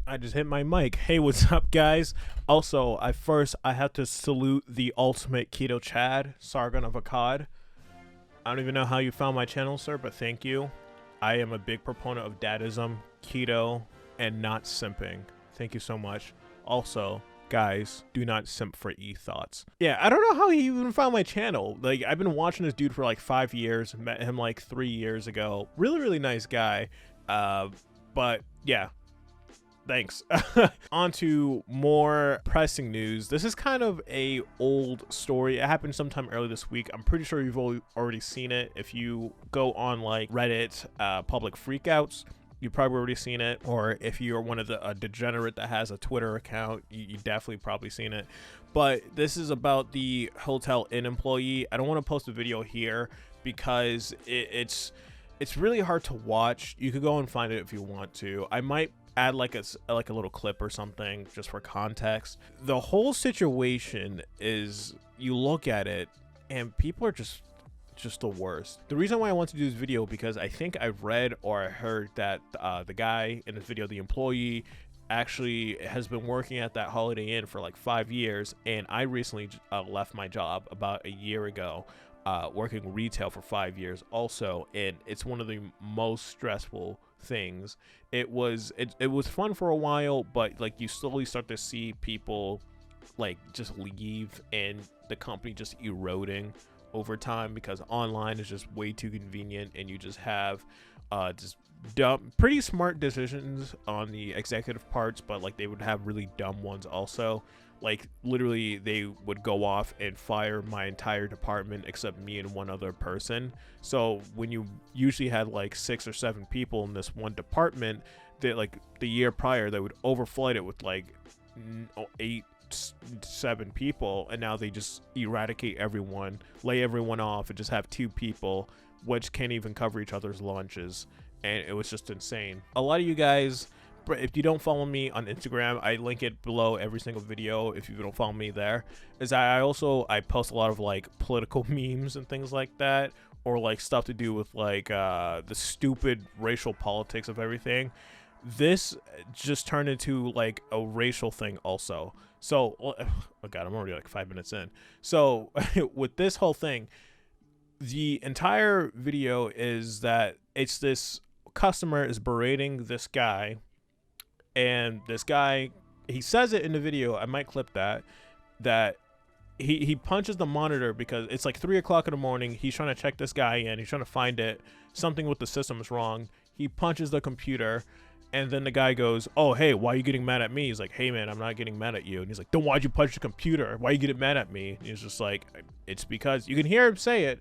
I just hit my mic. Hey, what's up, guys? Also, I have to salute the ultimate keto Chad, Sargon of Akkad. I don't even know how you found my channel, sir, but thank you. I am a big proponent of dadism, keto, and not simping. Thank you so much. Also, guys, do not simp for e-thoughts. Yeah, I don't know how he even found my channel. Like, I've been watching this dude for like 5 years. Met him like 3 years ago. Really, really nice guy. But yeah. Thanks. On to more pressing news. This is kind of a old story. It happened sometime early this week. I'm pretty sure you've already seen it. If you go on like Reddit, public freakouts, you've probably already seen it. Or if you're one of the degenerate that has a Twitter account, you definitely probably seen it. But this is about the Hotel Inn employee. I don't want to post a video here because it's really hard to watch. You could go and find it if you want to. I might add like a little clip or something just for context. The whole situation is, you look at it and people are just the worst. The reason why I want to do this video, because I think I've read or I heard that the guy in this video, the employee, actually has been working at that Holiday Inn for like 5 years, and I recently left my job about a year ago, working retail for 5 years also, and it's one of the most stressful things. It was fun for a while, but like you slowly start to see people like just leave and the company just eroding over time, because online is just way too convenient, and you just have just dumb, pretty smart decisions on the executive parts, but like they would have really dumb ones also. Like literally they would go off and fire my entire department except me and one other person. So when you usually had like 6 or 7 people in this one department, that like the year prior they would overflight it with like 8, 7 people, and now they just eradicate everyone, lay everyone off, and just have 2 people which can't even cover each other's lunches. And it was just insane. A lot of you guys, if you don't follow me on Instagram, I link it below every single video if you don't follow me there, is I post a lot of like political memes and things like that, or like stuff to do with like the stupid racial politics of everything. This just turned into like a racial thing also. So, oh god, I'm already like 5 minutes in. So with this whole thing, the entire video is that it's this customer is berating this guy, and this guy, he says it in the video, I might clip that he punches the monitor because it's like 3 o'clock in the morning. He's trying to check this guy in, he's trying to find it, something with the system is wrong. He punches the computer, and then the guy goes, "Oh, hey, why are you getting mad at me?" He's like, "Hey man, I'm not getting mad at you." And he's like, "Then why'd you punch the computer? Why are you getting mad at me?" And he's just like, "It's because," you can hear him say it,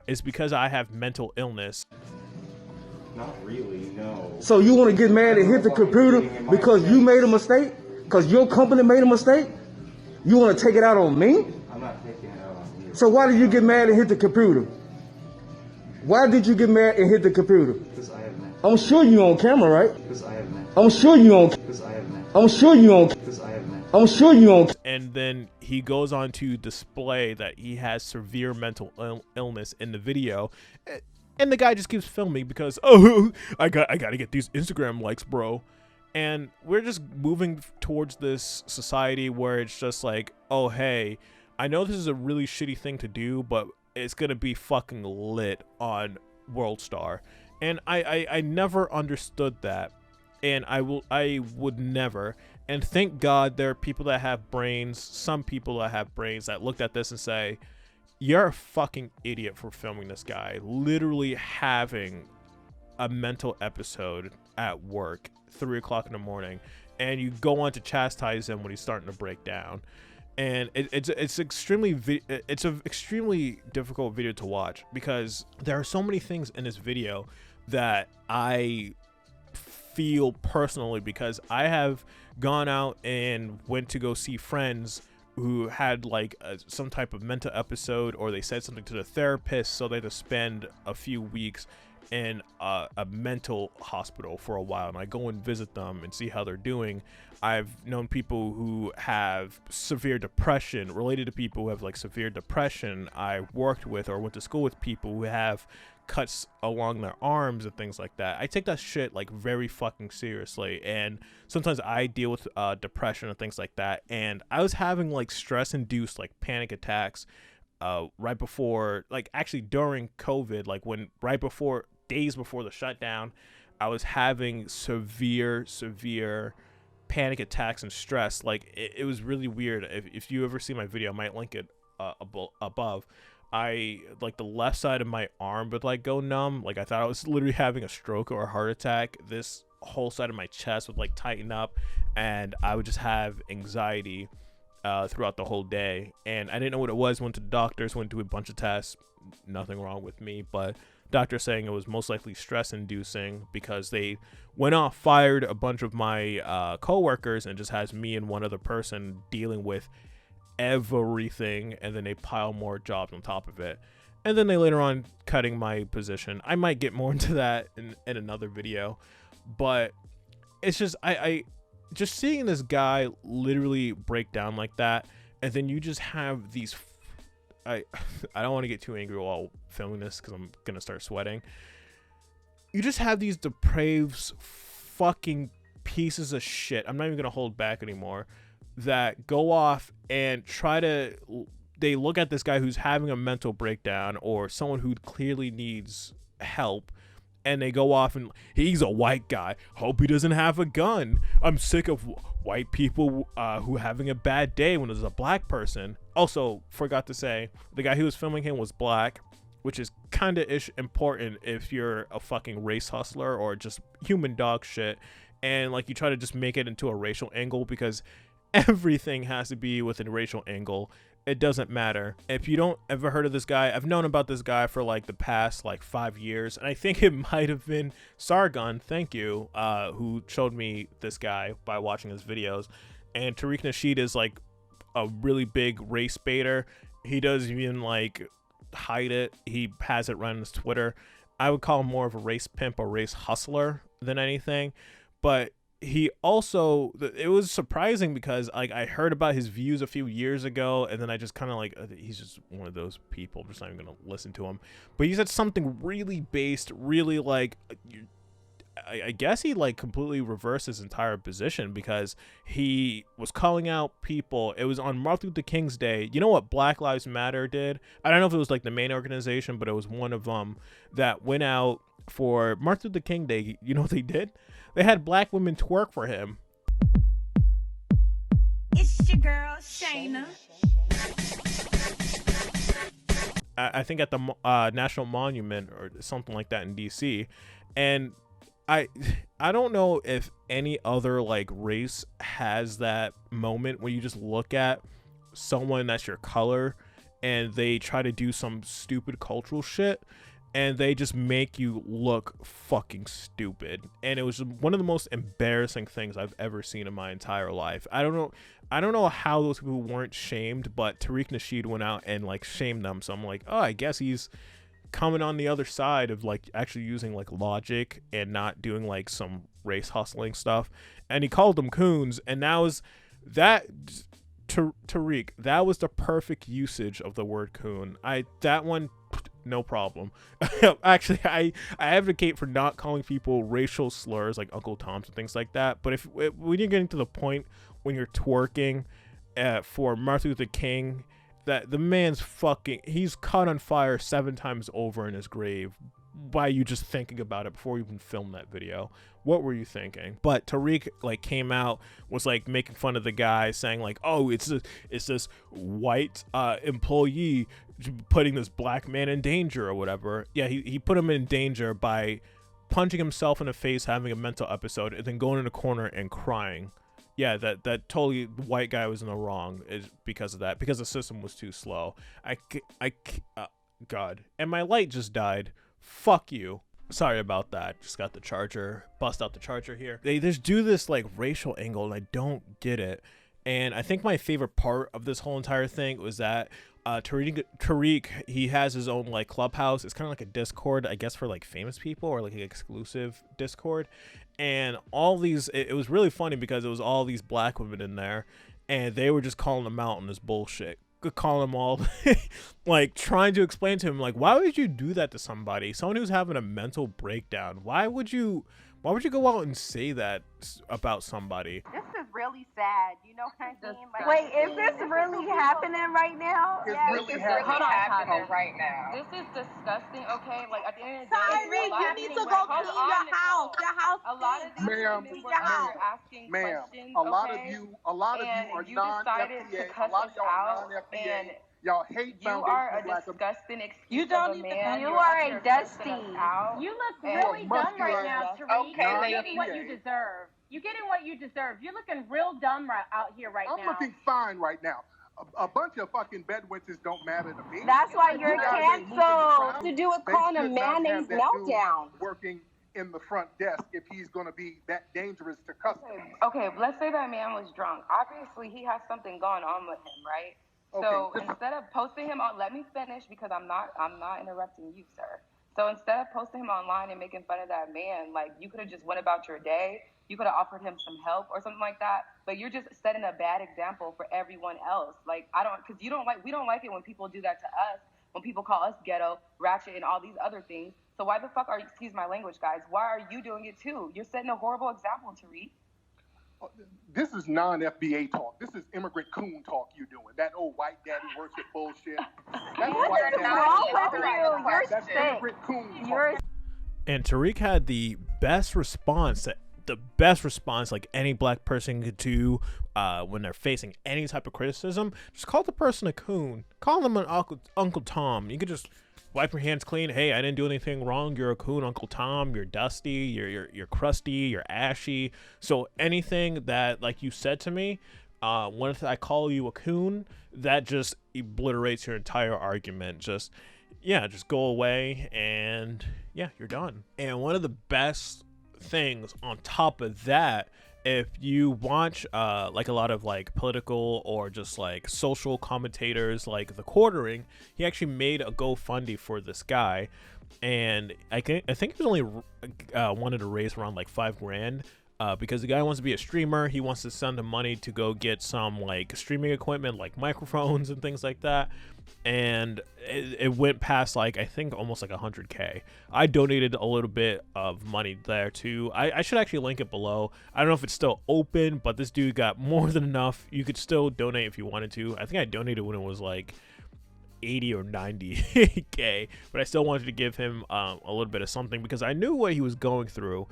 "it's because I have mental illness." Not really, no. So you want to get mad and hit the computer because you made a mistake? Because your company made a mistake? You want to take it out on me? I'm not taking it out on you. So why did you get mad and hit the computer? Why did you get mad and hit the computer? Because I have mental. I'm sure you on camera, right? Because I have mental. I'm sure you on. Because I have mental. I'm sure you on. Because I have mental. I'm sure you on. And then he goes on to display that he has severe mental illness in the video. And the guy just keeps filming because, oh, I gotta get these Instagram likes, bro. And we're just moving towards this society where it's just like, oh, hey, I know this is a really shitty thing to do, but it's gonna be fucking lit on World Star. And I never understood that, and I would never. And thank God there are people that have brains, some people that have brains that looked at this and say, you're a fucking idiot for filming this guy literally having a mental episode at work 3 o'clock in the morning, and you go on to chastise him when he's starting to break down. And it's an extremely difficult video to watch, because there are so many things in this video that I feel personally, because I have gone out and went to go see friends who had like some type of mental episode, or they said something to the therapist, so they had to spend a few weeks in a mental hospital for a while, and I go and visit them and see how they're doing. I've known people who have severe depression, related to people who have like severe depression. I worked with or went to school with people who have cuts along their arms and things like that. I take that shit like very fucking seriously, and sometimes I deal with depression and things like that, and I was having like stress induced like panic attacks right before, like actually during COVID, like when right before, days before the shutdown, I was having severe panic attacks and stress. Like it was really weird. If you ever see my video, I might link it above. I like the left side of my arm would like go numb. Like I thought I was literally having a stroke or a heart attack. This whole side of my chest would like tighten up, and I would just have anxiety throughout the whole day. And I didn't know what it was. Went to the doctors, went to a bunch of tests, nothing wrong with me, but doctor saying it was most likely stress inducing because they went off, fired a bunch of my co-workers, and just has me and one other person dealing with everything, and then they pile more jobs on top of it, and then they later on cutting my position. I might get more into that in another video, but it's just I just seeing this guy literally break down like that, and then you just have these I don't want to get too angry while filming this because I'm gonna start sweating. You just have these depraved fucking pieces of shit, I'm not even gonna hold back anymore, that go off and they look at this guy who's having a mental breakdown or someone who clearly needs help, and they go off and he's a white guy, hope he doesn't have a gun, I'm sick of white people who having a bad day when there's a black person. Also, forgot to say, the guy who was filming him was black, which is kind of important if you're a fucking race hustler or just human dog shit, and like you try to just make it into a racial angle, because everything has to be with a racial angle. It doesn't matter. If you don't ever heard of this guy, I've known about this guy for like the past like 5 years, and I think it might have been Sargon, thank you, who showed me this guy by watching his videos. And Tariq Nasheed is like a really big race baiter. He doesn't even like hide it. He has it run on his Twitter. I would call him more of a race pimp or race hustler than anything. But he also, it was surprising because like I heard about his views a few years ago, and then I just kind of like, he's just one of those people, I'm just not even gonna listen to him. But he said something really based, really like, I guess he like completely reversed his entire position, because he was calling out people. It was on Martin Luther King's Day. You know what Black Lives Matter did? I don't know if it was like the main organization, but it was one of them that went out for Martin Luther King Day. You know what they did? They had black women twerk for him. It's your girl, Shayna. I think at the National Monument or something like that in DC. And I don't know if any other like race has that moment where you just look at someone that's your color and they try to do some stupid cultural shit, and they just make you look fucking stupid. And it was one of the most embarrassing things I've ever seen in my entire life. I don't know how those people weren't shamed, but Tariq Nasheed went out and like shamed them. So I'm like, oh, I guess he's coming on the other side of like actually using like logic and not doing like some race hustling stuff. And he called them coons, and Tariq, that was the perfect usage of the word coon. That one, no problem. Actually, I advocate for not calling people racial slurs like Uncle Tom's and things like that. But when you're getting to the point when you're twerking for Martin Luther King, that the man's he's caught on fire 7 times over in his grave by you just thinking about it before you even film that video. What were you thinking? But Tariq like came out, was like making fun of the guy, saying like, oh, it's this white employee putting this black man in danger or whatever. Yeah, he put him in danger by punching himself in the face, having a mental episode, and then going in a corner and crying. Yeah, that totally white guy was in the wrong is because of that, because the system was too slow. God, and my light just died. Fuck you. Sorry about that. Just got the charger, bust out the charger here. They just do this like racial angle, and I don't get it. And I think my favorite part of this whole entire thing was that Tariq, he has his own like clubhouse. It's kind of like a Discord, I guess, for like famous people, or like an exclusive Discord. And all these, it was really funny because it was all these black women in there, and they were just calling him out on this bullshit. call him all like trying to explain to him like, why would you do that to somebody, someone who's having a mental breakdown? Why would you go out and say that about somebody? This is really sad. You know what I mean? Like, Wait, is this really happening right now? It's yes, really it's happening. really happening right now. This is disgusting, okay? Like, at the end of the day, Tyree, you need to go clean your house. Your house a lot of stinks. these You women clean were your house. asking questions, a lot okay? of you are And you decided to non-FBA. A cuss lot us of y'all are out, non-FBA. and Y'all hate you are a Black disgusting excuse You don't of a even- man. you You're are up a here dusty. cussing us out. You look And really dumb right muscular. now, Tariq. Okay, You're lady. getting what you deserve. You're getting what you deserve. You're looking real dumb out here right I'm now. looking fine right now. A bunch of fucking bedwinters don't matter to me. That's why you're You guys ain't moving the canceled. crowd. To do with They calling a should not have mayonnaise that dude meltdown. working in the front desk if he's going to be that dangerous to customers. Okay, let's say that man was drunk. Obviously, he has something going on with him, right? So Okay. instead of posting him on, let me finish because I'm not interrupting you, sir. So instead of posting him online and making fun of that man, like you could have just went about your day. You could have offered him some help or something like that. But you're just setting a bad example for everyone else. Like because we don't like it when people do that to us. When people call us ghetto, ratchet, and all these other things. So why the fuck are you? Excuse my language, guys. Why are you doing it too? You're setting a horrible example, Tariq. This is non-FBA talk. This is immigrant coon talk you're doing. That old white daddy worship bullshit. That's What white is daddy wrong worship. with you? You're That's sick. immigrant coon talk. You're And Tariq had the best response like any black person could do when they're facing any type of criticism. Just call the person a coon. Call them an Uncle Tom. You could just wipe your hands clean. Hey, I didn't do anything wrong. You're a coon, Uncle Tom. You're dusty. You're crusty. You're ashy. So anything that like you said to me, when I call you a coon, that just obliterates your entire argument. Just go away and yeah, you're done. And one of the best things on top of that, if you watch like a lot of like political or just like social commentators like The Quartering, he actually made a GoFundMe for this guy, and I think he was only wanted to raise around like $5,000 because the guy wants to be a streamer. He wants to send the money to go get some like streaming equipment like microphones and things like that, and it went past like I think almost like 100K. I donated a little bit of money there too. I should actually link it below. I don't know if it's still open, but this dude got more than enough. You could still donate if you wanted to. I think I donated when it was like 80 or 90K, but I still wanted to give him a little bit of something because I knew what he was going through,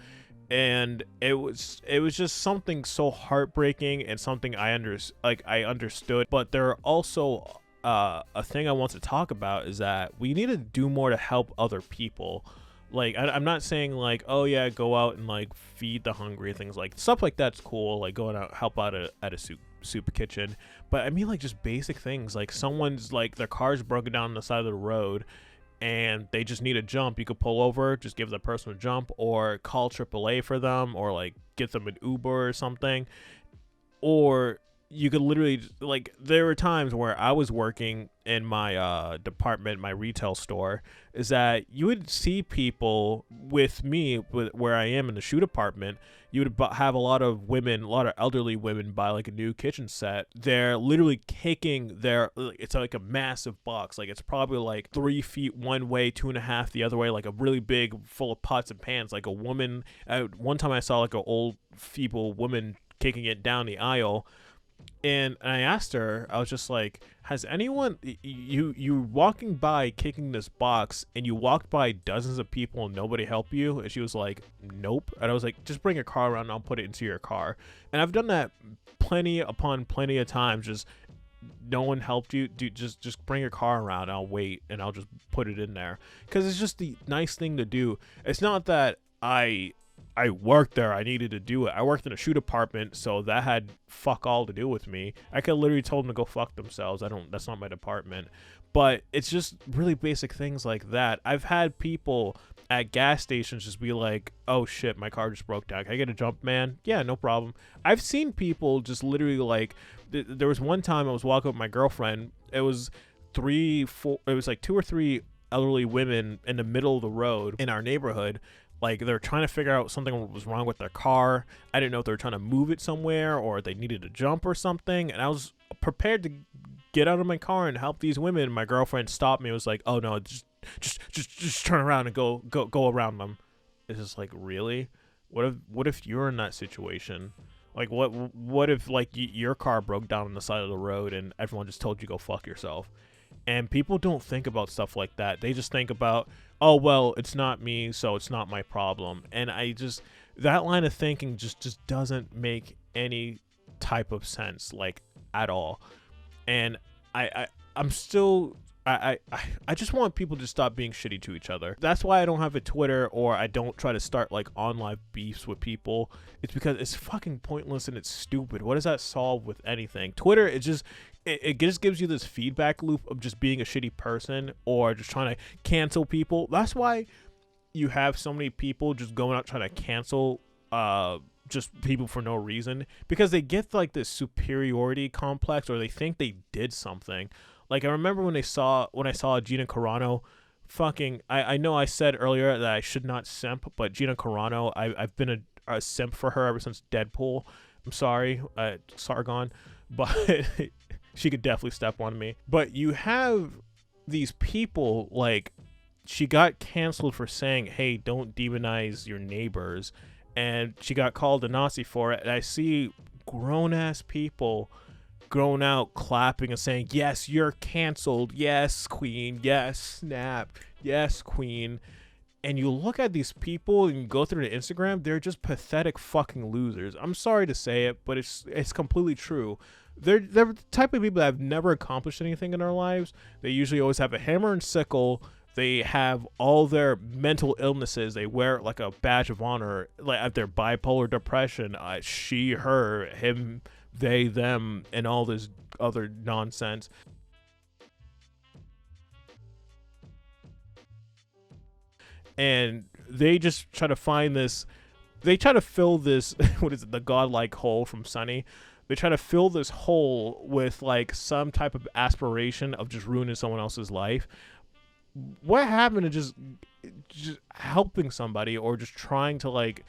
and it was just something so heartbreaking and something I understood. But there are also a thing I want to talk about is that we need to do more to help other people. Like I'm not saying like, oh yeah, go out and like feed the hungry, things like stuff like that's cool, like going out help out at a soup kitchen, but I mean like just basic things, like someone's like their car's broken down on the side of the road and they just need a jump. You could pull over, just give the person a jump, or call AAA for them, or like get them an Uber or something. Or you could literally, like, there were times where I was working in my department, my retail store, is that you would see people with me, where I am in the shoe department, you would have a lot of elderly women buy like a new kitchen set. They're literally kicking it's like a massive box. Like it's probably like 3 feet one way, 2.5 the other way, like a really big full of pots and pans. Like a woman, one time I saw like an old feeble woman kicking it down the aisle. And I asked her, I was just like, has anyone, you walking by kicking this box and you walked by dozens of people and nobody helped you? And she was like, nope. And I was like, just bring your car around and I'll put it into your car. And I've done that plenty upon plenty of times. Just no one helped you, dude, just bring your car around. I'll wait and I'll just put it in there. Because it's just the nice thing to do. It's not that I worked there, I needed to do it. I worked in a shoe department, so that had fuck all to do with me. I could literally told them to go fuck themselves. That's not my department. But it's just really basic things like that. I've had people at gas stations just be like, oh shit, my car just broke down. Can I get a jump, man? Yeah, no problem. I've seen people just literally like, there was one time I was walking with my girlfriend. It was like 2 or 3 elderly women in the middle of the road in our neighborhood. Like, they were trying to figure out something was wrong with their car. I didn't know if they were trying to move it somewhere or they needed a jump or something. And I was prepared to get out of my car and help these women. My girlfriend stopped me and was like, oh no, just turn around and go around them. It's just like, really? What if you're in that situation? Like, what if like your car broke down on the side of the road and everyone just told you go fuck yourself? And people don't think about stuff like that. They just think about, oh well, it's not me, so it's not my problem. And that line of thinking just doesn't make any type of sense, like, at all. And I'm still I just want people to stop being shitty to each other. That's why I don't have a Twitter, or I don't try to start like online beefs with people. It's because it's fucking pointless and it's stupid. What does that solve with anything? Twitter, it just gives you this feedback loop of just being a shitty person or just trying to cancel people. That's why you have so many people just going out trying to cancel just people for no reason, because they get like this superiority complex, or they think they did something. Like, I remember when I saw Gina Carano, fucking, I know I said earlier that I should not simp, but Gina Carano, I've been a simp for her ever since Deadpool. I'm sorry, Sargon, but she could definitely step on me. But you have these people, like, she got canceled for saying, hey, don't demonize your neighbors, and she got called a Nazi for it. And I see grown-ass people grown out clapping and saying, yes, you're canceled, yes, queen, yes, snap, yes, queen. And you look at these people and you go through the Instagram, they're just pathetic fucking losers. I'm sorry to say it, but it's completely true. They're the type of people that have never accomplished anything in their lives. They usually always have a hammer and sickle. They have all their mental illnesses. They wear it like a badge of honor, like at their bipolar depression, she, her, him, they, them, and all this other nonsense. And they just try to find this, they try to fill this, what is it, the godlike hole from Sunny. They try to fill this hole with like some type of aspiration of just ruining someone else's life. What happened to just helping somebody, or just trying to like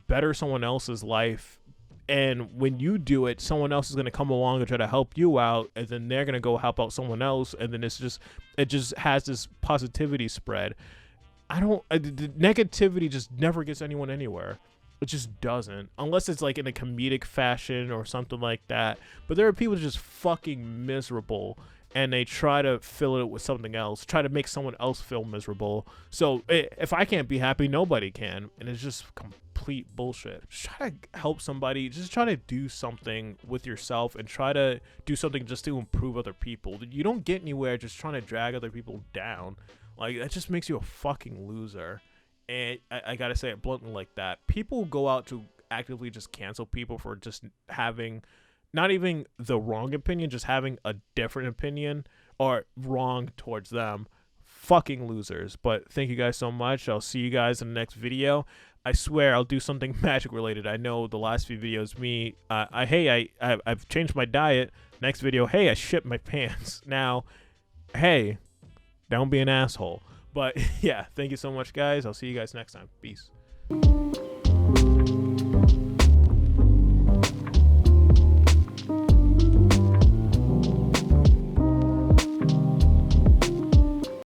better someone else's life? And when you do it, someone else is going to come along and try to help you out, and then they're going to go help out someone else, and then it just has this positivity spread. The negativity just never gets anyone anywhere. It just doesn't, unless it's like in a comedic fashion or something like that. But there are people just fucking miserable, and they try to fill it with something else, try to make someone else feel miserable. So if I can't be happy, nobody can. And it's just complete bullshit. Just try to help somebody. Just try to do something with yourself, and try to do something just to improve other people. You don't get anywhere just trying to drag other people down. Like, that just makes you a fucking loser. And I gotta say it bluntly like that. People go out to actively just cancel people for just having not even the wrong opinion, just having a different opinion or wrong towards them. Fucking losers. But thank you guys so much. I'll see you guys in the next video. I swear I'll do something magic related. I know the last few videos, me, I've changed my diet. Next video, hey, I shit my pants. Now, hey, don't be an asshole. But yeah, thank you so much, guys. I'll see you guys next time. Peace.